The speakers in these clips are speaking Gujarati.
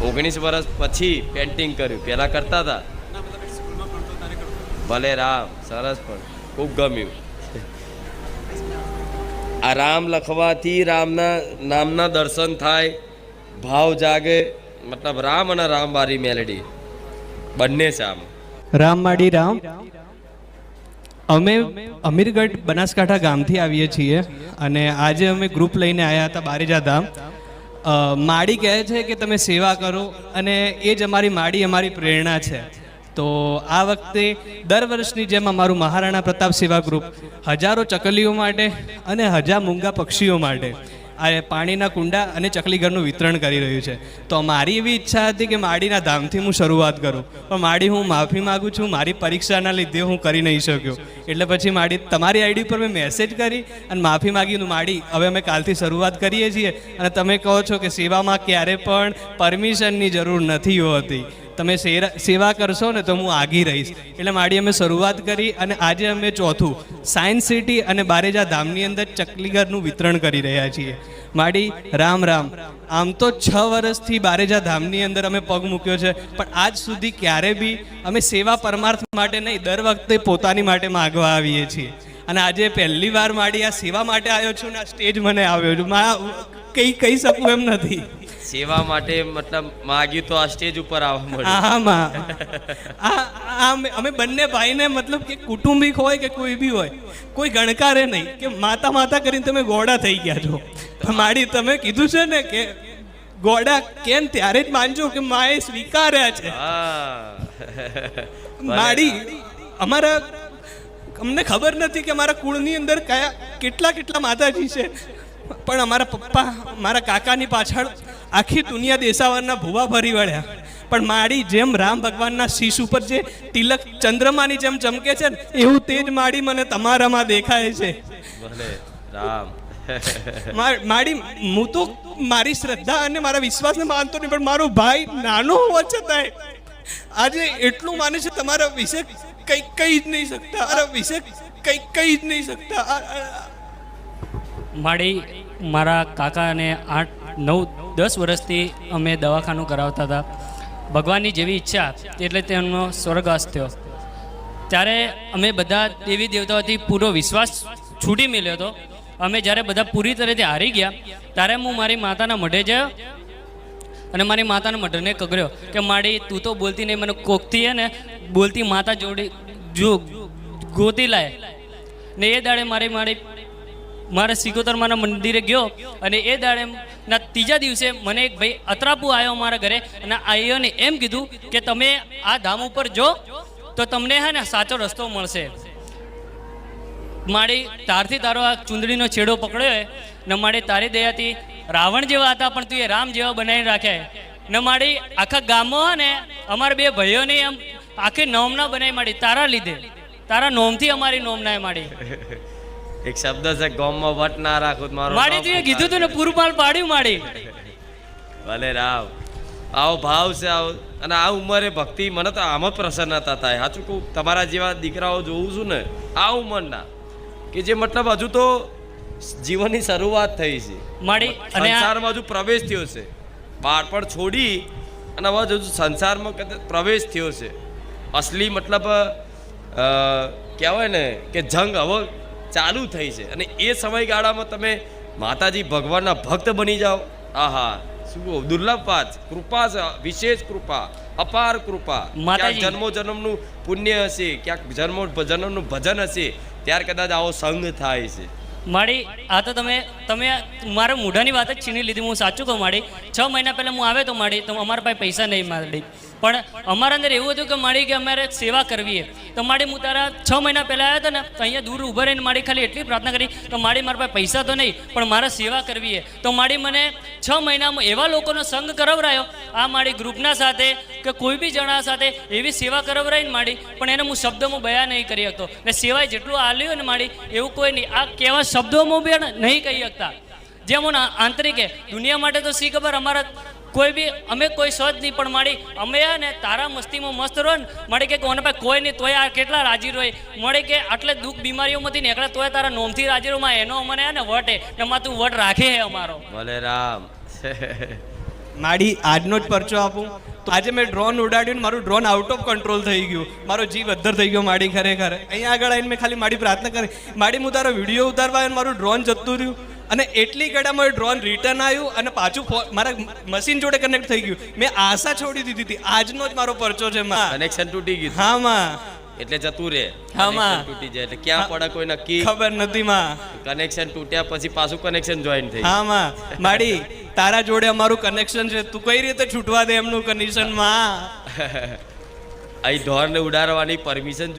19 વર્ષ પછી પેન્ટિંગ કર્યું, પહેલાં કરતા હતા. ભલે રામ, સરસ, પણ ખૂબ ગમ્યું. આ રામ લખવાથી રામના નામના દર્શન થાય, ભાવ જાગે. મતલબ રામ અને રામવારી મેલેડી બંને છે આમ. રામવાડી રામ. અમે અમીરગઢ બનાસકાંઠા ગામથી આવીએ છીએ અને આજે અમે ગ્રુપ લઈને આવ્યા હતા બારેજા ધામ. માડી કહે છે કે તમે સેવા કરો અને એ જ અમારી માડી અમારી પ્રેરણા છે. તો આ વખતે દર વર્ષની જેમ અમારું મહારાણા પ્રતાપ સેવા ગ્રુપ હજારો ચકલીઓ માટે અને હજાર મૂંગા પક્ષીઓ માટે આ પાણીના કુંડા અને ચકલીઘરનું વિતરણ કરી રહ્યું છે. તો મારી એવી ઈચ્છા હતી કે માડીના ધામથી હું શરૂઆત કરું, પણ માડી હું માફી માગું છું, મારી પરીક્ષાના લીધે હું કરી નહીં શક્યો. એટલે પછી માડી તમારી આઈડી પર મેં મેસેજ કરી અને માફી માગી. માડી હવે અમે કાલથી શરૂઆત કરીએ છીએ અને તમે કહો છો કે સેવામાં ક્યારે પણ પરમિશનની જરૂર નથી હોતી, તમે સેવા કરશો ને તો હું આગી રહીશ. એટલે માડી અમે શરૂઆત કરી અને આજે અમે ચોથું સાયન્સ સિટી અને બારેજા ધામની અંદર ચકલીઘરનું વિતરણ કરી રહ્યા છીએ. માડી રામ રામ. આમ તો 6 વર્ષથી બારેજા ધામની અંદર અમે પગ મૂક્યો છે, પણ આજ સુધી ક્યારે બી અમે સેવા પરમાર્થ માટે નહીં, દર વખતે પોતાની માટે માગવા આવીએ છીએ. અને આજે પહેલી વાર માડી આ સેવા માટે આવ્યો છું ને આ સ્ટેજ મને આવ્યો છું. કંઈ કહી શકું એમ નથી. સેવા માટે મતલબ માગ્યું તો આ સ્ટેજ ઉપર આવવા મળ્યું. હા માં અમે બંને ભાઈને મતલબ કે કુટુંબિક હોય કે કોઈ બી હોય, કોઈ ગણકારે નહીં કે માતા માતા કરીને તમે ગોડા થઈ ગયા છો. માડી તમે કીધું છે ને કે ગોડા કેમ ત્યારે જ માનજો કે માએ સ્વીકાર્યા છે. માડી અમને ખબર નથી કે અમારા કુળની અંદર કેટલા માતાજી છે, પણ અમારા પપ્પા મારા કાકાની પાછળ આખી દુનિયા દેશાવરના ભૂવા ભરી વળ્યા. પણ માડી જેમ રામ ભગવાનના શીશ ઉપર જે તિલક ચંદ્રમાની જેમ ચમકે છે ને એવું તેજ માડી મને તમારામાં દેખાય છે. માડી હું તો મારી શ્રદ્ધા અને મારા વિશ્વાસને માનતો નહીં, પણ મારો ભાઈ નાનો હોવા છતાંય આજે એટલું માને છે તમારા વિશે કંઈ કહી જ નહીં શકતા, મારા વિશે કંઈ કહી જ નહીં શકતા. માડી મારા કાકાને 8-9-10 વર્ષથી અમે દવાખાનું કરાવતા હતા. ભગવાનની જેવી ઈચ્છા એટલે તેમનો સ્વર્ગવાસ થયો. ત્યારે અમે બધા દેવી દેવતાઓથી પૂરો વિશ્વાસ છૂટી મેળ્યો હતો. અમે જ્યારે બધા પૂરી તરહથી હારી ગયા ત્યારે હું મારી માતાના મઢે ગયો અને મારી માતાના મઢને કગર્યો કે માડી તું તો બોલતી નહીં, મને કોકથી હે ને બોલતી માતા જોડી ગોતી લાય ને. એ દાડે મારા સિકોતરમાના મંદિરે ગયો અને એ દાડે ના ત્રીજા દિવસે મને એક ભાઈ અતરાપુ આવ્યો મારા ઘરે અને આયોને એમ કીધું કે તમે આ ધામ ઉપર જો તો તમને હે ને સાચો રસ્તો મળશે. માડી તારથી તારો આ ચૂંદડીનો છેડો પકડ્યો ને માડી તારી દયાથી રાવણ જેવા હતા પણ તું એ રામ જેવા બનાવીને રાખ્યા ને. માડી આખા ગામમાં ને અમારા 2 ભાઈઓને એમ આખી નોમના બનાવી માડી તારા લીધે, તારા નોમથી અમારી નોમના માડી. એક શબ્દ છે ગામમાં વટ ના રાખો મારો માડી તું કીધું તું ને પૂરું પાલ પાડ્યું માડી. ભલે રામ, આવો ભાવ છે આવો. અને આ ઉંમરે ભક્તિ મને તો આમ જ પ્રસન્નતા થાય. સાચું કહું, તમારા જેવા દીકરાઓ જોઉં છું ને આ ઉંમરના કે જે મતલબ હજુ તો જીવનની શરૂઆત થઈ છે માડી અને સંસારમાં હજુ પ્રવેશ થયો છે. બાળપણ છોડી અને હવે હજુ સંસારમાં પ્રવેશ થયો છે. અસલી મતલબ કહેવાય ને કે જંગ હવે ચાલુ થઈ છે. અને એ સમયગાળામાં તમે માતાજી ભગવાનના ભક્ત બની જાઓ. આહા શું દુર્લભ વાત, કૃપા છે, વિશેષ કૃપા, અપાર કૃપા. ક્યાંક જન્મો જન્મનું પુણ્ય હશે, ક્યાંક જન્મો જન્મનું ભજન હશે, ત્યાર કદાચ આવો સંગ થાય છે. માડી આ તો તમે મારા મોઢાની વાત જ છીની લીધી. હું સાચું કહું માડી, 6 મહિના પહેલાં હું આવ્યો તો માડી તો અમારા પાસે પૈસા નહીં માડી, પણ અમારા અંદર એવું હતું કે માડી કે અમારે સેવા કરવી તો માડી હું તારા 6 મહિના પહેલાં આવ્યા હતા ને તો અહીંયા દૂર ઊભા રહીને માડી ખાલી એટલી પ્રાર્થના કરી તો માડી મારા પાસે પૈસા તો નહીં પણ મારે સેવા કરવી તો માડી મને 6 મહિનામાં એવા લોકોનો સંગ કરાવરાયો આ માડી ગ્રુપના સાથે કે કોઈ બી જણા સાથે એવી સેવા કરાવરાઈને માડી, પણ એને હું શબ્દોમાં બયાન નહીં કરી શકતો ને. સેવાય જેટલું આલ્યું ને માડી એવું કોઈ નહીં, આ કેવા શબ્દોમાં બી નહીં કહી શકતા. જેમ હું આંતરિક દુનિયા માટે તો શી ખબર, અમારા કોઈ બી અમે કોઈ સોચ નહીં, પણ માડી અમે ને તારા મસ્તીમાં મસ્ત રહો ને માડી કે કોને પાસે કોઈ નહીં તોય આ કેટલા રાજી રહે મળે કે આટલે દુઃખ બીમારીઓમાંથી નીકળે તોય તારા નોમથી રાજી રહો એનો મને ને વટ ને માં તું વટ રાખે હે અમારો. ભલે રામ. માડી આજનો જ પરચો આપું તો આજે મેં ડ્રોન ઉડાડ્યું ને મારું ડ્રોન આઉટ ઓફ કંટ્રોલ થઈ ગયું, મારો જીવ અદ્ધર થઈ ગયો માડી ખરેખર. અહીંયા આગળ આવીને મેં ખાલી માડી પ્રાર્થના કરી, માડી હું તારો વિડીયો ઉતારવા આવ્યો, મારું ડ્રોન જતું રહ્યું અને એટલી ઘડામાં ડ્રોન રિટર્ન આવ્યું અને પાછું મારા મશીન જોડે કનેક્ટ થઈ ગયું. મેં આશા છોડી દીધી હતી, આજનો જ મારો પરચો છે માં. કનેક્શન તૂટી ગયું. હા માં, એટલે જતું રે. હા માં, તૂટી જાય એટલે ક્યાં પડે કોઈ નક્કી ખબર નથી માં. કનેક્શન તૂટ્યા પછી પાછું કનેક્શન જોઈન થઈ. હા માં, માડી તારા જોડે અમારું કનેક્શન છે, તું કઈ રીતે છૂટવા દે એમનું કનેક્શન માં. અહીં ઢોરને ઉડાડવાની પરમિશન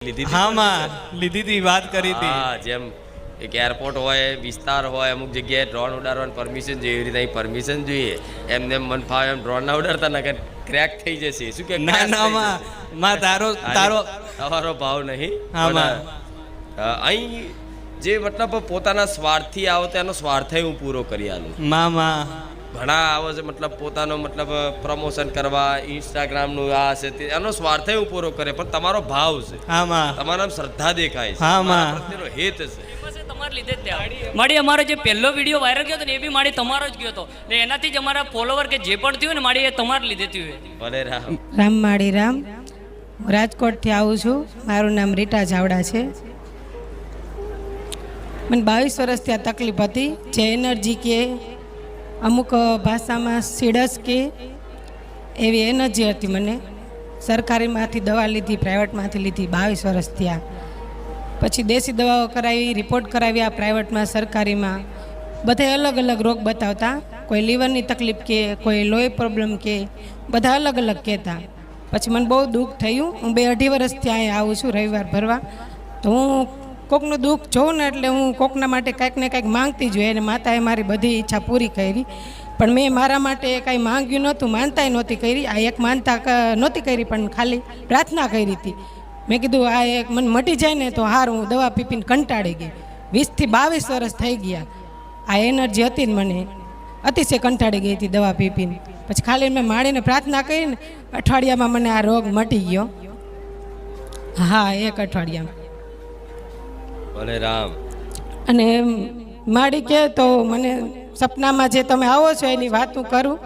લીધી. હા માં, લીધી હતી, વાત કરી હતી. હા, જેમ એક એરપોર્ટ હોય, વિસ્તાર હોય, અમુક જગ્યાએ ડ્રોન ઉડાડવાની પરમિશન જોઈએ, એવી રીતે અહીં પરમિશન જોઈએ. એમને મન ફાવે એમ ડ્રોન ના ઉડાડતા ના કે ક્રેક થઈ જશે. શું કે ના ના માં તારો તમારો ભાવ નહીં. હા માં, અહીં જે મતલબ પોતાના સ્વાર્થથી આવો તો એનો સ્વાર્થ હું પૂરો કરી આલું. માં ઘણા આવે છે મતલબ પોતાનો મતલબ પ્રમોશન કરવા, ઇન્સ્ટાગ્રામનું આ છે તે, એનો સ્વાર્થ હું પૂરો કરે, પણ તમારો ભાવ છે. હા માં, તમારા શ્રદ્ધા દેખાય છે, હા માં, પ્રત્યેનો હેત છે. તમારે લીધે જ ત્યાં માડી અમારો જે પહેલો વિડીયો વાયરલ ગયો હતો ને એ બી માડી તમારો જ ગયો હતો ને એનાથી જ અમારા ફોલોવર કે જે પણ થયું ને માડી એ તમારે લીધે થયું. ભલે રામ. રામ માળી રામ. હું રાજકોટથી આવું છું. મારું નામ રીટા ચાવડા છે. મને 22 વર્ષથી આ તકલીફ હતી, જે એનર્જી કે અમુક ભાષામાં સીડસ કે એવી એનર્જી હતી મને. સરકારીમાંથી દવા લીધી, પ્રાઇવેટમાંથી લીધી, 22 વર્ષ થયા. પછી દેશી દવાઓ કરાવી, રિપોર્ટ કરાવ્યા પ્રાઇવેટમાં, સરકારીમાં. બધે અલગ અલગ રોગ બતાવતા, કોઈ લીવરની તકલીફ કે, કોઈ લોહી પ્રોબ્લેમ કે, બધા અલગ અલગ કહેતા. પછી મને બહુ દુઃખ થયું. હું 2-2.5 વર્ષથી અહીંયા આવું છું રવિવાર ભરવા. તો હું કોકનું દુઃખ જોઉં ને એટલે હું કોકના માટે કાંઈક ને કાંઈક માંગતી જ હોય, અને માતાએ મારી બધી ઈચ્છા પૂરી કરી. પણ મેં મારા માટે કાંઈ માંગ્યું નહોતું, માનતાય નહોતી કરી. આ એક માનતા નહોતી કરી, પણ ખાલી પ્રાર્થના કરી હતી. મેં કીધું આ એક મને મટી જાય ને તો હારું. હું દવા પીપીને કંટાળી ગઈ. 20 થી 22 વર્ષ થઈ ગયા. આ એનર્જી હતી ને મને અતિશય કંટાળી ગઈ હતી દવા પીપીને. પછી ખાલી મેં માળીને પ્રાર્થના કરીને અઠવાડિયામાં મને આ રોગ મટી ગયો. હા, એક અઠવાડિયામાં. ભલે રામ. અને માડી કહે તો મને સપનામાં જે તમે આવો છો એની વાત હું કરું.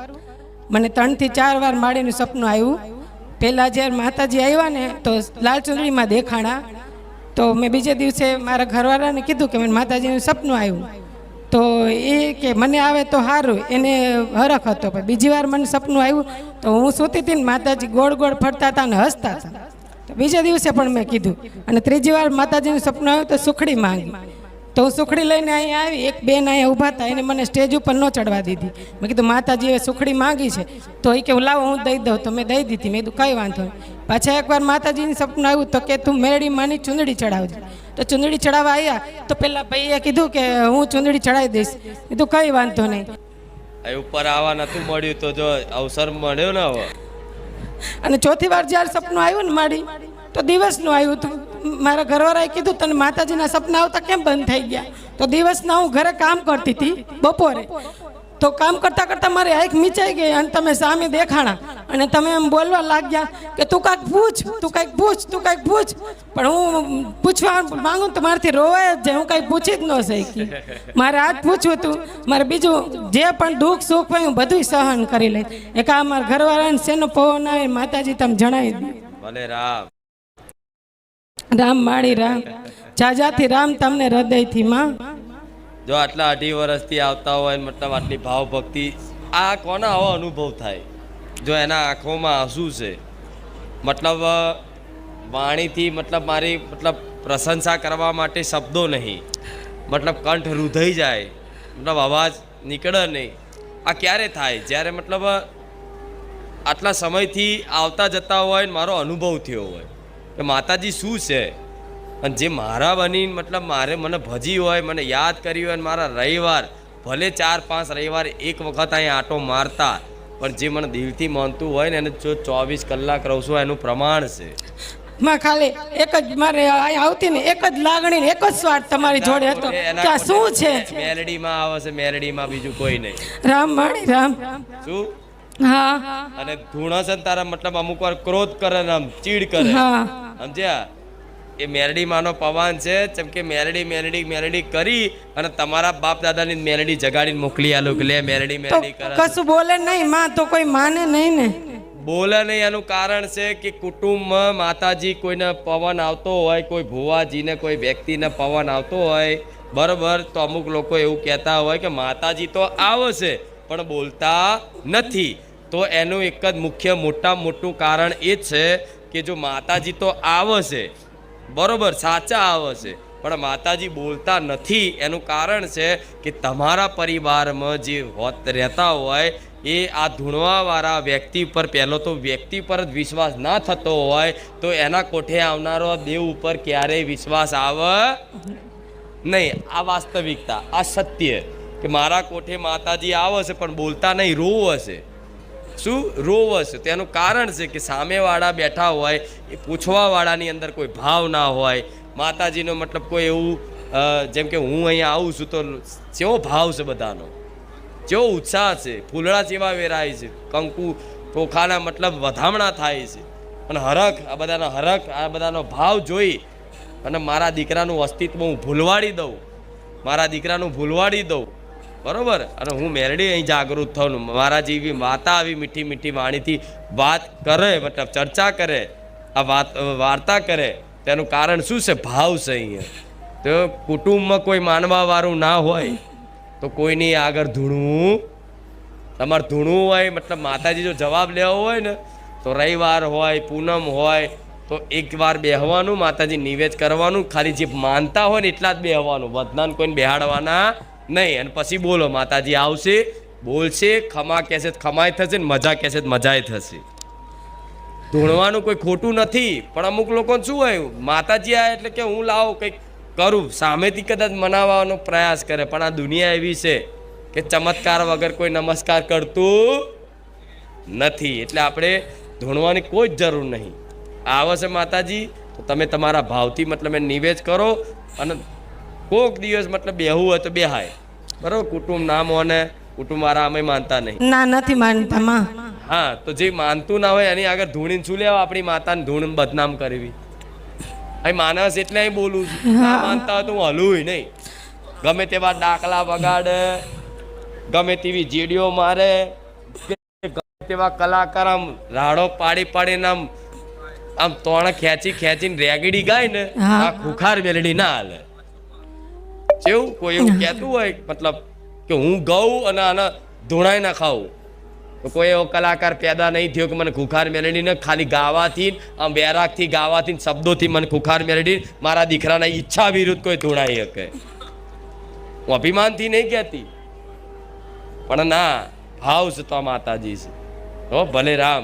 મને 3 થી 4 વાર માડીનું સપનું આવ્યું. પહેલાં જ્યારે માતાજી આવ્યા ને તો લાલ ચૂંદડીમાં દેખાણા. તો મેં બીજે દિવસે મારા ઘરવાળાને કીધું કે મને માતાજીનું સપનું આવ્યું. તો એ કે મને આવે તો સારું, એને હરખ હતો. પણ બીજી વાર મને સપનું આવ્યું તો હું સૂતી હતી ને માતાજી ગોળ ગોળ ફરતા હતા અને હસતા હતા. તો બીજા દિવસે પણ મેં કીધું. અને ત્રીજી વાર માતાજીનું સપનું આવ્યું તો સુખડી માંગી. તો હું સુખડી લઈને અહીંયા આવી. એક બેન અહીંયા ઊભા હતા, એને મને સ્ટેજ ઉપર ન ચડવા દીધી. મેં કીધું માતાજીએ સુખડી માંગી છે તો એ કે લાવો હું દઈ દઉં. તો મેં દઈ દીધી. મેં કીધું કંઈ વાંધો નહીં. પાછા એકવાર માતાજીનું સપનું આવ્યું તો કે તું મેરડી માની ચૂંદડી ચડાવજે. તો ચૂંદડી ચડાવવા આવ્યા તો પેલા ભાઈએ કીધું કે હું ચૂંદડી ચડાવી દઈશ. કીધું કંઈ વાંધો નહીં. ઉપર આવવા નતું મળ્યું તો જો અવસર મળ્યો ને હવે. અને ચોથી વાર જ્યારે સપનું આવ્યું ને માડી તો દિવસનું આવ્યું હતું. મારા ઘરવાળાએ કીધું તને માતાજીના સપના આવતા કેમ બંધ થઈ ગયા? તો દિવસના હું ઘરે કામ કરતી હતી બપોરે. તો કામ કરતાં કરતાં મારી આંખ મીચાઈ ગઈ અને તમે સામે દેખાણા અને તમે એમ બોલવા લાગ્યા કે તું કાંઈક પૂછ, તું કાંઈક પૂછ, તું કાંઈક પૂછ. પણ હું પૂછવા માંગુ તો મારાથી રોવાય જ જાય. હું કાંઈ પૂછી જ ન શકી. મારે આ જ પૂછવું હતું. મારે બીજું જે પણ દુઃખ સુખ હોય હું બધું સહન કરી લઈશ. એક આ મારા ઘરવાળાને શેનો પવન આવે માતાજી તમે જણાવી દો. ભલે રામ. રામ માળી રામ. જાજાથી રામ તમને હૃદયથી માં. જો આટલા 2.5 વર્ષથી આવતા હોય મતલબ આટલી ભાવ ભક્તિ, આ કોના આવો અનુભવ થાય? જો એના આંખોમાં આંસુ છે, મતલબ વાણીથી મતલબ મારી મતલબ પ્રશંસા કરવા માટે શબ્દો નહીં, મતલબ કંઠ રૂધાઈ જાય, મતલબ અવાજ નીકળે નહીં. આ ક્યારે થાય? જ્યારે મતલબ આટલા સમયથી આવતા જતા હોય ને મારો અનુભવ થયો હોય કે માતાજી શું છે. અને જે મારા બની મતલબ મને ભજી હોય, મને યાદ કરી હોય, મારા રવિવાર ભલે 4-5 રવિવાર એક વખત અહીં આંટો મારતા, પણ જે મને દિલથી માનતું હોય ને એને જો 24 કલાક રહું છું એનું પ્રમાણ છે. માં ખાલી એક જ મારે આવતી ને એક જ લાગણી ને એક જ સ્વાર્થ તમારી જોડે હતો કે આ શું છે. મેલડીમાં આવે છે, મેલડીમાં બીજું કોઈ નહીં. રામ માળી રામ. શું? હા. અને ધૂણસ તારા મતલબ અમુક વાર ક્રોધ કરે ને આમ ચીડ કરે, હા સમજ્યા? એ મેરડી માનો પવન છે, જેમ કે મેરડી મેરડી મેરડી કરી અને તમારા બાપ દાદાની મેરડી જગાડીને મોકલી આલો કે લે મેરડી તો મેરડી કરે. કશું બોલે નહીં માં તો કોઈ માને નહીં ને. બોલે નહીં એનું કારણ છે કે કુટુંબમાં માતાજી કોઈને પવન આવતો હોય, કોઈ ભુવાજીને કોઈ વ્યક્તિને પવન આવતો હોય, બરોબર, તો અમુક લોકો એવું કહેતા હોય કે માતાજી તો આવે છે પણ બોલતા નથી. તો એનું એક જ મુખ્ય મોટું કારણ એ જ છે કે જો માતાજી તો આવે છે, બરોબર, સાચા આવે છે, પણ માતાજી બોલતા નથી. એનું કારણ છે કે તમારા પરિવારમાં જે રહેતા હોય એ આ ધૂણવાવાળા વ્યક્તિ પર પહેલો તો વ્યક્તિ પર જ વિશ્વાસ ના થતો હોય તો એના કોઠે આવનારો દેવ ઉપર ક્યારેય વિશ્વાસ આવે નહીં. આ વાસ્તવિકતા, આ સત્ય કે મારા કોઠે માતાજી આવે છે પણ બોલતા નહીં, રોવ હશે. શું રોવ હશે? તેનું કારણ છે કે સામેવાળા બેઠા હોય એ પૂછવાવાળાની અંદર કોઈ ભાવ ના હોય. માતાજીનો મતલબ કોઈ એવું જેમ કે હું અહીંયા આવું છું તો કેવો ભાવ છે બધાનો, કેવો ઉત્સાહ છે, ફૂલડા જેવા વેરાય છે, કંકુ ચોખાના મતલબ વધામણા થાય છે, અને હરખ, આ બધાનો ભાવ જોઈ અને મારા દીકરાનું અસ્તિત્વ હું ભૂલવાડી દઉં, બરોબર. અને હું મેરડી અહીં જાગૃત થઉં, મારા જેવી માતા આવી મીઠી મીઠી વાણીથી વાત કરે, મતલબ ચર્ચા કરે, આ વાર્તા કરે, તેનું કારણ શું છે? ભાવ છે. અહીંયા તો કુટુંબમાં કોઈ માનવાવાળું ના હોય તો કોઈની આગળ ધૂણવું, તમારે ધૂણવું હોય, મતલબ માતાજી જો જવાબ લેવો હોય ને તો રવિવાર હોય, પૂનમ હોય તો એકવાર બેહવાનું, માતાજી નિવેદ કરવાનું, ખાલી જે માનતા હોય ને એટલા જ બેહવાનું, બધાને કોઈને બેહાડવાના નહીં. અને પછી બોલો, માતાજી આવશે, બોલશે, ખમા કહેશે ખમાય થશે, ને મજા કહેશે મજાય થશે. ધૂણવાનું કોઈ ખોટું નથી, પણ અમુક લોકોને શું હોય, માતાજી આવે એટલે કે હું લાવો કંઈક કરું, સામેથી કદાચ મનાવવાનો પ્રયાસ કરે, પણ આ દુનિયા એવી છે કે ચમત્કાર વગર કોઈ નમસ્કાર કરતું નથી. એટલે આપણે ધૂણવાની કોઈ જ જરૂર નહીં. આવે છે માતાજી તો તમે તમારા ભાવથી મતલબ એ નિવેદ કરો, અને કોઈક દિવસ મતલબ બેહવું હોય તો બેહાય, બરાબર. કુટુંબ ના મોને, કુટુંબવાળા અમે માનતા નહીં. ના, નથી માનતા માં. હા, તો જે માનતું ના હોય એની આગળ ધૂણીને શું લેવા આપણી માતાને ધૂણ બદનામ કરવી? અહીં માનસ એટલે અહીં બોલું છું, ના માનતા હોય તો હું હલું નહીં. ગમે તેવા ડાકલા વગાડે, ગમે તેવી જેડીઓ મારે, ગમે તેવા કલાકાર આમ રાડો પાડીને આમ તોણ ખેંચીને રેગડી ગાય ને, આ ખુખાર મેલડી ના હાલે. કેવું કોઈ એવું કહેતું હોય મતલબ કે હું ગઉં અને આને ધૂણાઈ ના ખાવું, તો કોઈ એવો કલાકાર પેદા નહીં થયો કે મને ખુખાર મેલડીને ખાલી ગાવાથી, આમ બેરાગથી ગાવાથી, શબ્દોથી મને ખુખાર મેલડી મારા દીકરાના ઈચ્છા વિરુદ્ધ કોઈ ધૂણાઈ શકે. હું અભિમાનથી નહીં કહેતી, પણ ના, ભાવ છે તો માતાજી છે. હો ભલે રામ,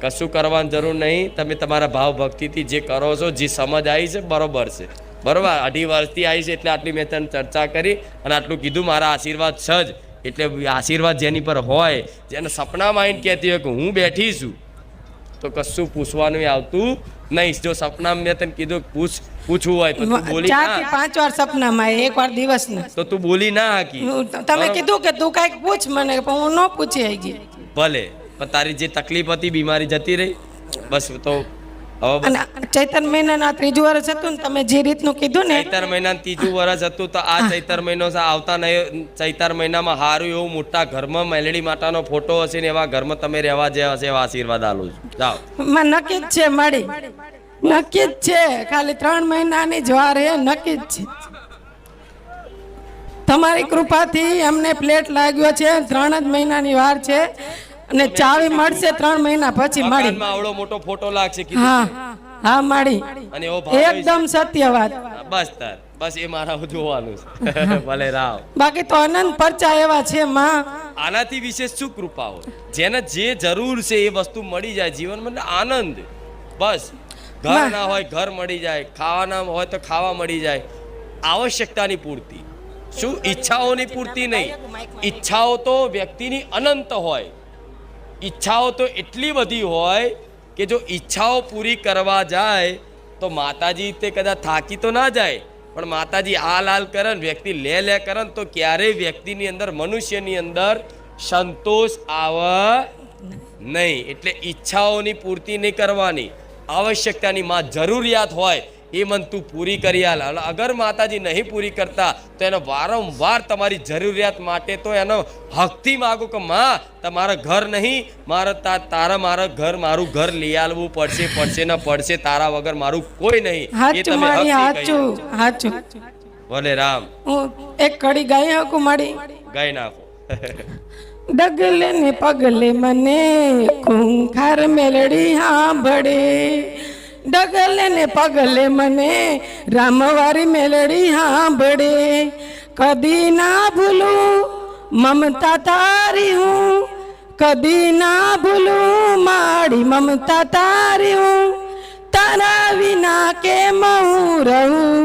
કશું કરવાની જરૂર નહીં. તમે તમારા ભાવ ભક્તિથી જે કરો છો, જે સમજ આવી છે બરોબર છે, બરોબર. 2.5 વર્ષથી આવી છે એટલે આટલી મેં તને ચર્ચા કરી અને આટલું કીધું. મારા આશીર્વાદ છે જ, એટલે આશીર્વાદ જેની પર હોય, જેને સપનામાં આવીને કહેતી હોય કે હું બેઠી છું, તો કશું પૂછવાનું આવતું નહીં. જો સપનામાં મેં તને કીધું પૂછવું હોય તો તું બોલી 4 થી 5 વાર સપનામાં, એક વાર દિવસના, તો તું બોલી ના હાકી. તમે કીધું કે તું કાંઈક પૂછ મને, પણ હું ન પૂછી આવી. ભલે, પણ તારી જે તકલીફ હતી, બીમારી જતી રહી, બસ. તો હવે અને ચૈતર મહિનાના 3જું વર્ષ હતું ને, તમે જે રીતનું કીધું ને, ચૈતર મહિનાનું 3જું વર્ષ હતું, તો આ ચૈતર મહિનો આવતા નહીં. ચૈતર મહિનામાં સારું એવું મોટા ઘરમાં મેલડી માતાનો ફોટો હશે ને એવા ઘરમાં તમે રહેવા જેવા હશે, એવા આશીર્વાદ આલું છું. જાઓ. માં નક્કી જ છે માડી, નક્કી જ છે. ખાલી 3 મહિનાની જ વાર એ નક્કી જ છે. તમારી કૃપાથી અમને પ્લેટ લાગ્યો છે, 3 જ મહિનાની વાર છે, અને ચાવી મળશે 3 મહિના પછી. માડી મકાનમાં આવડો મોટો ફોટો લાગશે, હા હા માડી, અને એવો ભાવ એકદમ સત્ય વાત. બસ એ મારા જોવાનું છે. ભલે રાવ. બાકી તો અનંત પરચા એવા છે માં. આનાથી વિશેષ શું કૃપા હોય? જેને જે જરૂર છે એ વસ્તુ મળી જાય જીવનમાં, આનંદ. બસ ઘર ના હોય ઘર મળી જાય, ખાવાના હોય તો ખાવા મળી જાય, આવશ્યકતાની પૂર્તિ. શું ઈચ્છાઓની પૂર્તિ નહીં. ઈચ્છાઓ તો વ્યક્તિની અનંત હોય. ઈચ્છાઓ તો એટલી બધી હોય કે જો ઈચ્છાઓ પૂરી કરવા જાય તો માતાજી તે કદાચ થાકી તો ના જાય, પણ માતાજી હાલ કરે ને વ્યક્તિ લે કરે તો ક્યારેય વ્યક્તિની અંદર, મનુષ્યની અંદર સંતોષ આવે નહીં. એટલે ઈચ્છાઓની પૂર્તિ નહીં કરવાની, આવશ્યકતાની માં જરૂરિયાત હોય એ મન તું પૂરી કરી આલ. અને અગર માતાજી નહીં પૂરી કરતા તો એને વારંવાર તમારી જરૂરિયાત માટે તો એનો હકથી માગો કે માં તમારા ઘર નહીં, તારા મારું ઘર લઈ આલવું પડશે ને પડશે, તારા વગર મારું કોઈ નહીં. એ હાચું તમે માડી, હકથી કહી હાચું દો. હાચું. ભલે રામ. હું એક કડી ગાઈ શકું માડી? ગાઈ નાખો. ડગલે ને પગલે મને ખૂંખાર મેલડી સાંભળે, ડગલે ને પગલે મને રામવારી મેલડી સાંભળે, કદી ના ભૂલું મમતા તારી હું, કદી ના ભૂલું માડી મમતા તારી હું, તારા વિના કેમ હું રહું,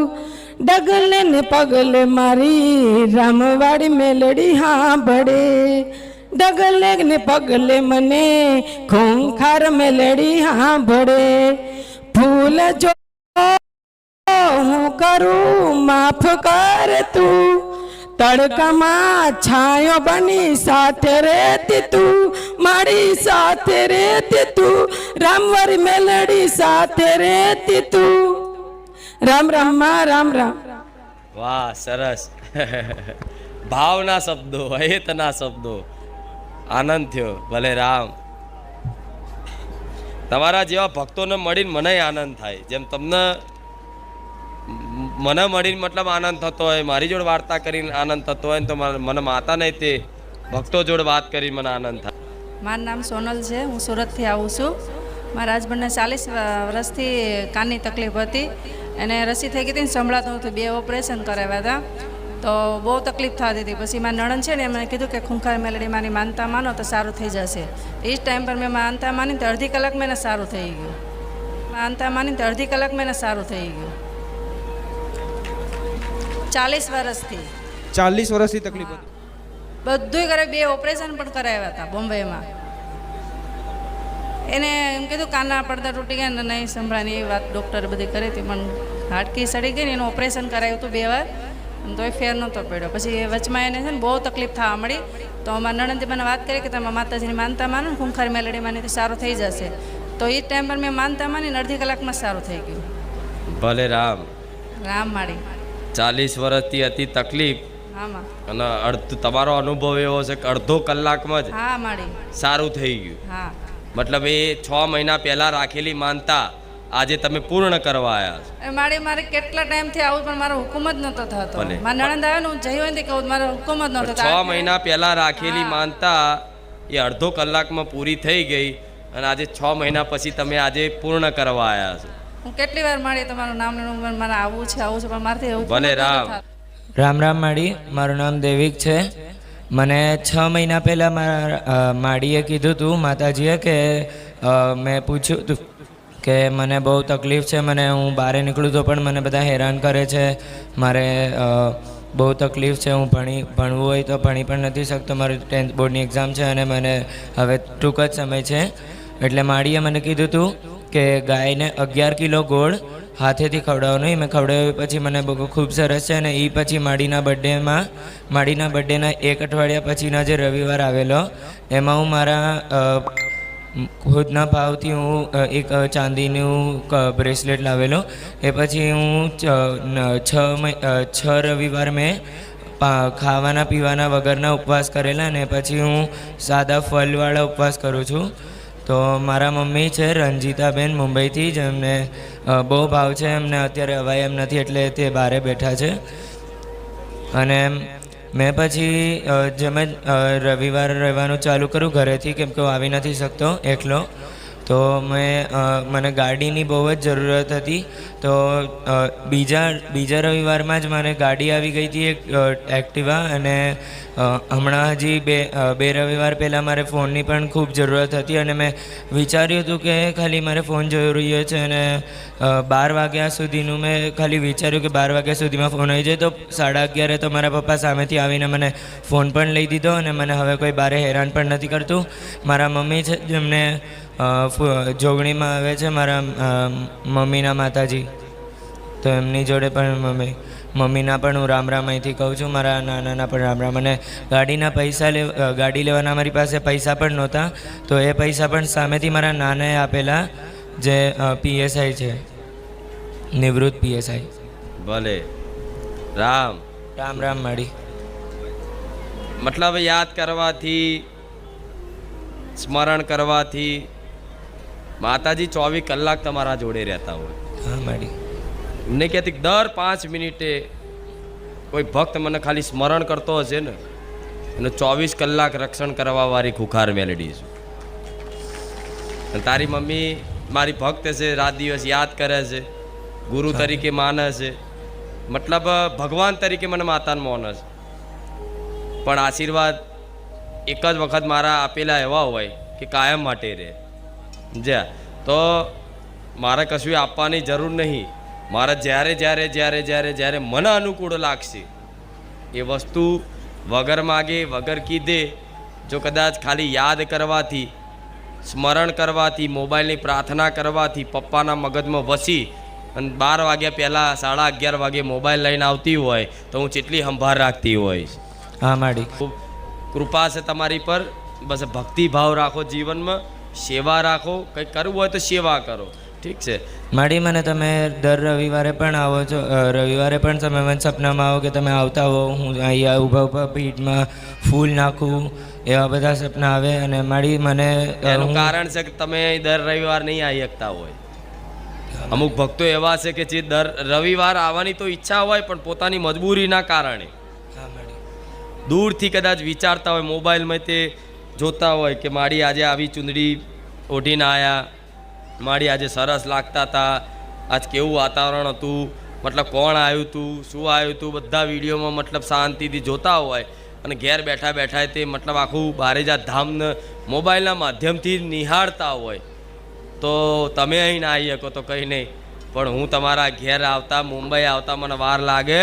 ડગલે ને પગલે મારી રામવાડી મેલડી સાંભળે, ડગલે ને પગલે મને ખૂંખાર મેલડી સાંભળે, ભૂલ જો હું કરું માફ કર તું, તડકામાં છાયો બની સાથે રહેતી તું, મારી સાથે રહેતી તું, રામવારી મેલડી સાથે રહેતી તું. રામ રામ માં રામ રામ. વાહ, સરસ. ભાવના શબ્દો, હેતના શબ્દો. આનંદ થયો. ભલે રામ. તમારા જેવા ભક્તોને મળીને મને આનંદ થાય, જેમ તમને મને મળીને મતલબ આનંદ થતો હોય, મારી જોડે વાર્તા કરીને આનંદ થતો હોય ને તો મને માતા નહીં તે ભક્તો જોડે વાત કરીને મને આનંદ થાય. મારું નામ સોનલ છે, હું સુરતથી આવું છું. મારા હસબન્ડને 40 વર્ષથી કાનની તકલીફ હતી, એને રસી થઈ ગઈ હતી ને સંભળાતું નહોતું, 2 ઓપરેશન કરાવ્યા હતા, તો બહુ તકલીફ થતી હતી. પછી મારી નણંદ છે ને એમને કીધું કે ખૂંખાર મેલડી મારી માનતા માનો તો સારું થઈ જશે. એ જ ટાઈમ પર મેં માનતા માની તો અડધી કલાકમાં એને સારું થઈ ગયું. માનતા માની તો અડધી કલાકમાં એને સારું થઈ ગયું. 40 વર્ષથી 40 વર્ષથી તકલીફ હતી. બધુંય કરે, 2 ઓપરેશન પણ કરાવ્યા હતા બોમ્બેમાં. એને એમ કીધું કાનના પડદા તૂટી ગયા ને નહીં સંભળાની એ વાત ડૉક્ટરે બધી કરી હતી, પણ હાડકી સડી ગઈ ને એનું ઓપરેશન કરાવ્યું હતું 2 વાર, તોય ફેર નહોતો પડ્યો. પછી વચમાં એને છે ને બહુ તકલીફ થવા મળી, તો અમારા નણંદે મને વાત કરી કે તમે માતાજીની માનતા માનો ને ખૂંખાર મેલડી માની તો સારું થઈ જશે. તો એ ટાઈમ પર મેં માનતા માની ને અડધી કલાકમાં સારું થઈ ગયું. ભલે રામ. રામ માળી. 40 વર્ષથી હતી તકલીફ હામાં. અને તમારો અનુભવ એવો છે કે અડધો કલાકમાં જ હા માળી સારું થઈ ગયું. હા. મતલબ એ 6 મહિના પહેલા રાખેલી માનતા આજે તમે પૂર્ણ કરવા આવ્યા છો. એ મારે કેટલા ટાઈમથી આવું પણ મારો હુકમ જ નહોતો થતો. ભલે. મારા નણંદ આવે ને હું જઈ હોય ને કહું મારો હુકમ જ નહોતો થતો. 6 મહિના પહેલા રાખેલી માનતા એ અડધો કલાકમાં પૂરી થઈ ગઈ અને આજે 6 મહિના પછી તમે આજે પૂર્ણ કરવા આવ્યા છો. હું કેટલી વાર માળી તમારું નામ લેવું, મારે આવું છે પણ મારથી એવું ભલે રામ. રામ રામ માડી, મારું નામ દેવિક છે. મને 6 મહિના પહેલાં મારા માડીએ કીધું હતું, માતાજીએ, કે મેં પૂછ્યું હતું કે મને બહુ તકલીફ છે, મને હું બહાર નીકળું તો પણ મને બધા હેરાન કરે છે, મારે બહુ તકલીફ છે, હું ભણવું હોય તો ભણી પણ નથી શકતો, મારી 10th બોર્ડની એક્ઝામ છે અને મને હવે ટૂંક જ સમય છે. એટલે માડીએ મને કીધું હતું કે ગાયને 11 કિલો ગોળ હાથેથી ખવડાવવાનું. મેં ખવડાવ્યું પછી મને બહુ ખૂબ સરસ છે. અને એ પછી માડીના બર્થડેના 1 અઠવાડિયા પછીનો જે રવિવાર આવેલો એમાં હું મારા ખુદના ભાવથી હું એક ચાંદીનું બ્રેસલેટ લાવેલો. એ પછી હું 6 રવિવાર મેં ખાવાના પીવાના વગરના ઉપવાસ કરેલા, ને પછી હું સાદા ફળવાળા ઉપવાસ કરું છું. તો મારા મમ્મી છે રંજીતાબેન મુંબઈથી, જેમને બહુ ભાવ છે, એમને અત્યારે હવાય એમ નથી એટલે તે બહારે બેઠા છે. અને મેં પછી જેમ જ રવિવાર રહેવાનું ચાલુ કરું ઘરેથી, કેમ કે હું આવી નથી શકતો એકલો, તો મને ગાડીની બહુ જ જરૂરત હતી. તો બીજા રવિવારમાં જ મને ગાડી આવી ગઈ હતી, એક એક્ટિવા. અને હમણાં હજી બે રવિવાર પહેલાં મારે ફોનની પણ ખૂબ જરૂરત હતી, અને મેં વિચાર્યું હતું કે ખાલી મારે ફોન જરૂરી છે. અને 12 વાગ્યા સુધીનું મેં ખાલી વિચાર્યું કે 12 વાગ્યા સુધીમાં ફોન આવી જાય. તો 11:30 તો મારા પપ્પા સામેથી આવીને મને ફોન પણ લઈ દીધો, અને મને હવે કોઈ બારે હેરાન પણ નથી કરતું. મારા મમ્મી છે જેમને જોગણીમાં આવે છે, મારા મમ્મીના માતાજી, તો એમની જોડે પણ મમ્મીના પણ હું રામ રામ અહીંથી કહું છું, મારા નાનાના પણ રામ રામ. અને ગાડી લેવાના મારી પાસે પૈસા પણ નહોતા, તો એ પૈસા પણ સામેથી મારા નાનાએ આપેલા, જે PSI છે. નિવૃત્ત પીએસઆઈ. ભલે રામ. રામ રામ માડી. મતલબ યાદ કરવાથી, સ્મરણ કરવાથી માતાજી 24 કલાક તમારા જોડે રહેતા હોય. હા માડી. એમને કહેતી દર 5 મિનિટે કોઈ ભક્ત મને ખાલી સ્મરણ કરતો હશે ને એનું 24 કલાક રક્ષણ કરવા વાળી ખુખાર મેલડી છું. અને તારી મમ્મી મારી ભક્ત છે, રાત દિવસ યાદ કરે છે, ગુરુ તરીકે માને છે, મતલબ ભગવાન તરીકે મને માતાને માને છે. પણ આશીર્વાદ એક જ વખત મારા આપેલા એવા હોય કે કાયમ માટે રહે. જ્યાં તો મારે કશું આપવાની જરૂર નહીં. મારે જ્યારે જ્યારે જ્યારે જ્યારે જ્યારે મને અનુકૂળ લાગશે એ વસ્તુ વગર માગે વગર કીધે જો કદાચ ખાલી યાદ કરવાથી, સ્મરણ કરવાથી, મોબાઈલની પ્રાર્થના કરવાથી પપ્પાના મગજમાં વસી અને 12 વાગ્યા પહેલાં 11:30 વાગે મોબાઈલ લઈને આવતી હોય તો હું જેટલી સંભાળ રાખતી હોઈશ. હા માડી. ખૂબ કૃપા છે તમારી પર. બસ ભક્તિભાવ રાખો જીવનમાં, સેવા રાખો. કંઈક કરવું હોય તો સેવા કરો. ઠીક છે માડી. મને તમે દર રવિવારે પણ આવો છો, રવિવારે પણ તમે મને સપનામાં આવો કે તમે આવતા હો, હું અહીંયા ઊભા પીઠમાં ફૂલ નાખું, એવા બધા સપના આવે. અને માડી મને એનું કારણ છે કે તમે દર રવિવાર નહીં આવી શકતા હોય. અમુક ભક્તો એવા છે કે જે દર રવિવાર આવવાની તો ઈચ્છા હોય પણ પોતાની મજબૂરીના કારણે દૂરથી કદાચ વિચારતા હોય, મોબાઈલમાં તે જોતા હોય કે માડી આજે આવી ચૂંદડી ઓઢીને આવ્યા, માડી આજે સરસ લાગતા હતા, આજ કેવું વાતાવરણ હતું, મતલબ કોણ આવ્યું હતું, શું આવ્યું હતું, બધા વિડીયોમાં મતલબ શાંતિથી જોતા હોય અને ઘેર બેઠા બેઠા તે મતલબ આખું બારેજા ધામને મોબાઈલના માધ્યમથી નિહાળતા હોય તો તમે અહીં ના આવી શકો તો કંઈ નહીં. પણ હું તમારા ઘેર આવતા, મુંબઈ આવતા મને વાર લાગે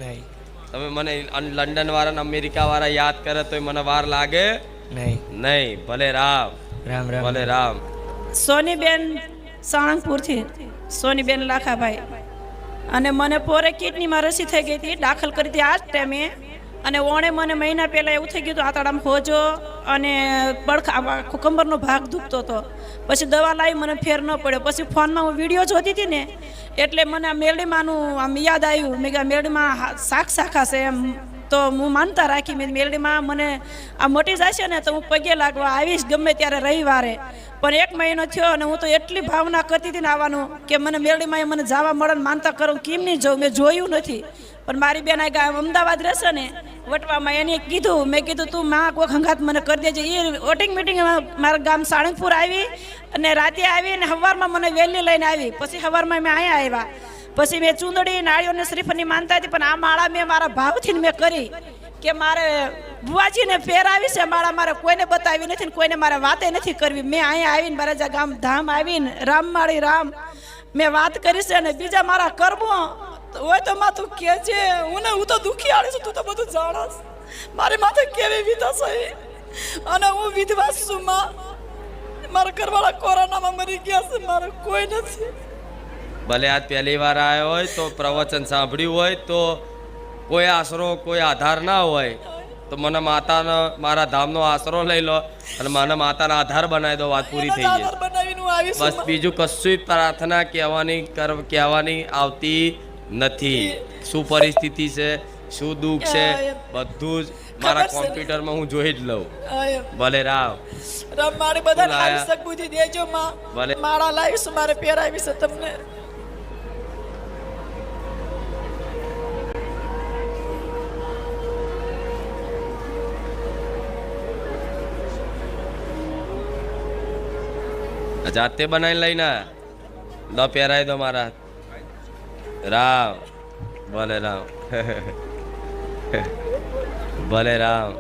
નહીં. તમે મને લંડનવાળા ને અમેરિકાવાળા યાદ કરે તો મને વાર લાગે નહીં. નહીં. ભલે રામ. રામ રામ. ભલે રામ. સોનીબેન સાણંગપુરથી, સોનીબેન લાખાભાઈ. અને મને પોરે કિડનીમાં રસી થઈ ગઈ હતી, દાખલ કરી હતી આ જ ટાઈમે. અને ઓણે મને મહિના પહેલાં એવું થઈ ગયું હતું આંતરડામાં હોજો અને પડખા કમરનો ભાગ દુખતો હતો. પછી દવા લાવી મને ફેર ન પડ્યો. પછી ફોનમાં હું વિડીયો જોતી હતી ને એટલે મને આ મેલડીમાંનું આમ યાદ આવ્યું. મેં કહ્યું મેલડીમાં શાખા છે એમ. તો હું માનતા રાખી મેં મેલડીમાં મને આ મટી જશે ને તો હું પગે લાગવા આવીશ ગમે ત્યારે રવિવારે. પણ 1 મહિનો થયો અને હું તો એટલી ભાવના કરતી હતી ને આવવાનું કે મને મેલડીમાં મને જવા મળે ને માનતા કરું કેમ નહીં જવું, મેં જોયું નથી. પણ મારી બેન આ અમદાવાદ રહેશે ને વટવામાં, એને કીધું, મેં કીધું તું માં કોઈ ખંગાત મને કરી દેજે. એ વોટિંગ મિટિંગ મારા ગામ સાળંગપુર આવી અને રાતે આવી અને સવારમાં મને વહેલી લઈને આવી. પછી સવારમાં મેં અહીંયા આવ્યા. પછી મેં ચૂંદડી, નાળીઓને શ્રીફળની માનતા હતી પણ આ માળા મેં મારા ભાવથી મેં કરી કે મારે બુવાજીને પહેરાવી છે માળા, મારે કોઈને બતાવી નથી ને કોઈને મારે વાતે નથી કરવી. મેં અહીંયા આવીને મારા ગામ ધામ આવીને રામમાળી રામ મેં વાત કરી છે. અને બીજા મારા કર્મો હોય તો માં તું કે છે, હું તો દુખિયાળી છું, તું તો બધું જાણસ. મારી માથે કેવી વિધા છે અને હું વિધવા છું માં. મારા ઘરવાળા કોરોનામાં મરી ગયા છે, મારે કોઈ નથી. ભલે આજ પહેલી વાર આવ્યો હોય તો પ્રવચન સાંભળ્યું હોય તો કોઈ આશરો, કોઈ આધાર ના હોય તો મને માતાનો, મારા ધામનો આશરો લઈ લો અને મને માતાના આધાર બનાવી દો, વાત પૂરી થઈ જાય. બસ બીજું કશું પ્રાર્થના કહેવાની આવતી નથી. શું પરિસ્થિતિ છે, શું દુઃખ છે, બધું જ મારા કોમ્પ્યુટરમાં હું જોઈ જ લઉં. ભલે રામ. મારે બધા ખાલી સગબુધી દેજો માં. ભલે. માળા લાવીશું, મારે પહેરાવી છે તમને. જાતે બનાવીને લઈને લો, પહેરાવી દો મારા. રામ. ભલે રામ. ભલે રામ.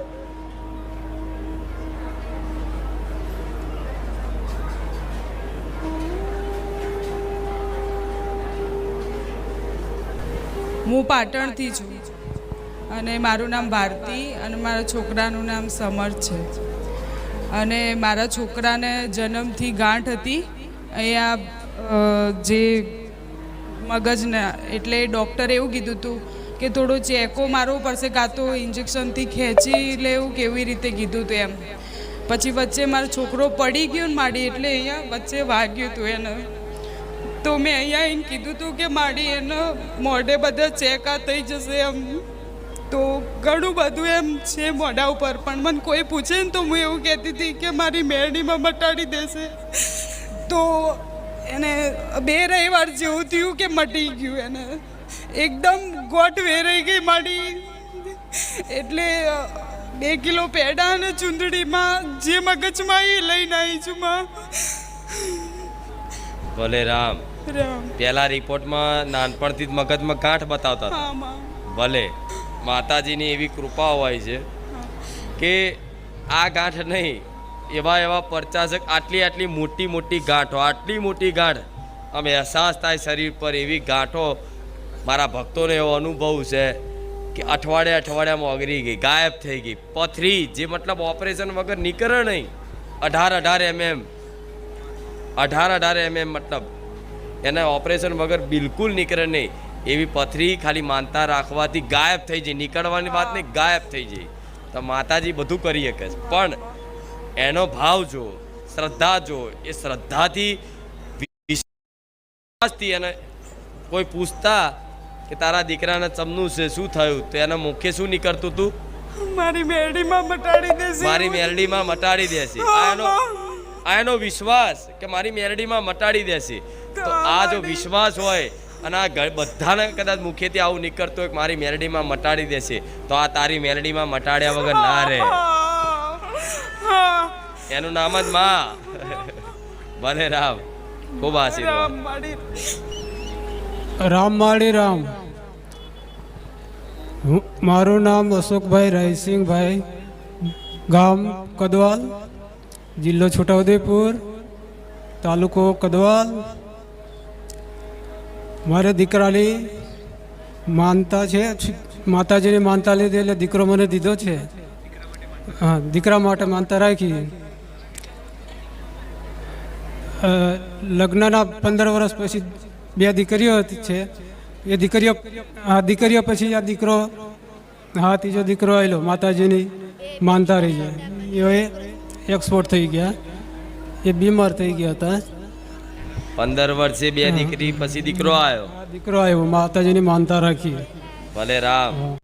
હું પાટણથી છું અને મારું નામ ભારતી અને મારા છોકરાનું નામ સમર્થ છે. અને મારા છોકરાને જન્મથી ગાંઠ હતી અહીંયા જે મગજના, એટલે ડૉક્ટરે એવું કીધું હતું કે થોડો ચેકો મારવો પડશે કાં તો ઇન્જેક્શનથી ખેંચી લેવું, કેવી રીતે કીધું હતું એમ. પછી વચ્ચે મારો છોકરો પડી ગયો ને માડી, એટલે અહીંયા વચ્ચે વાગ્યું હતું એને. તો મેં અહીંયા આવીને કીધું હતું કે મારી એને મોઢે બધા ચેક આ થઈ જશે એમ. તો ઘણું બધું એમ છે મોઢા ઉપર, પણ મને કોઈ પૂછે ને તો હું એવું કહેતી હતી કે મારી મેરડીમાં મટાડી દેશે. તો એને 2 રવિવાર જેવું થયું કે મટી ગયું, એને એકદમ ગોઠ વેરાઈ ગઈ મારી. એટલે 2 કિલો પેડા અને ચૂંદડીમાં જે મગજમાં એ લઈને આવી છું માં. ભલે રામ. રામ. પહેલા રિપોર્ટમાં નાનપણથી જ મગજમાં ગાંઠ બતાવતા હતા. હા માં. ભલે માતાજીની એવી કૃપા હોય છે કે આ ગાંઠ નહીં, એવા એવા પરચાસક આટલી મોટી મોટી ગાંઠો, આટલી મોટી ગાંઠ આમ અહેસાસ થાય શરીર પર. એવી ગાંઠો મારા ભક્તોને એવો અનુભવ છે કે અઠવાડિયામાં ઓગળી ગઈ, ગાયબ થઈ ગઈ. પથરી જે મતલબ ઓપરેશન વગર નીકળે નહીં, 18 mm મતલબ એના ઓપરેશન વગર બિલકુલ નીકળે નહીં. એવી પથરી ખાલી માનતા રાખવાથી ગાયબ થઈ જાય. નીકળવાની વાત નહીં, ગાયબ થઈ જાય. તો માતાજી બધું કરી શકે છે, પણ એનો ભાવ જો, શ્રદ્ધા જો, એ શ્રદ્ધાથી વિશ્વાસથી એને કોઈ પૂછતા કે તારા દીકરાને ચમનું છે, શું થયું, તો એના મુખે શું નીકળતું હતું? મારી મેરડીમાં મટાડી દેશે. મારી મેરડીમાં મટાડી દેશે. આ એનો વિશ્વાસ કે મારી મેરડીમાં મટાડી દેશે. તો આ જો વિશ્વાસ હોય અને આ બધાને કદાચ મુખેથી આવું નીકળતું હોય કે મારી મેરડીમાં મટાડી દેશે, તો આ તારી મેરડીમાં મટાડ્યા વગર ના રહે. એનું નામ જ માં. ભલે રામ. ખૂબ આશીર્વાદ. રામ માળી રામ. મારું નામ અશોકભાઈ રાયસિંહભાઈ, ગામ કદવાલ, જિલ્લો છોટાઉદેપુર, તાલુકો કદવાલ. મારે દીકરાની માનતા છે, માતાજીની માનતા લીધી એટલે દીકરો મને દીધો છે. હા, દીકરા માટે માનતા રાખી. લગ્નના 15 વર્ષ પછી 2 દીકરીઓ છે. એ દીકરીઓ પછી આ દીકરો, હા, ત્રીજો દીકરો આવેલો. માતાજીની માનતા રહી જાય. એ એક્સપોર્ટ થઈ ગયા, એ બીમાર થઈ ગયા હતા. 15 વર્ષે 2 દીકરી પછી દીકરો આવ્યો. દીકરો આવ્યો, માતાજીની માનતા રાખી. ભલે રામ.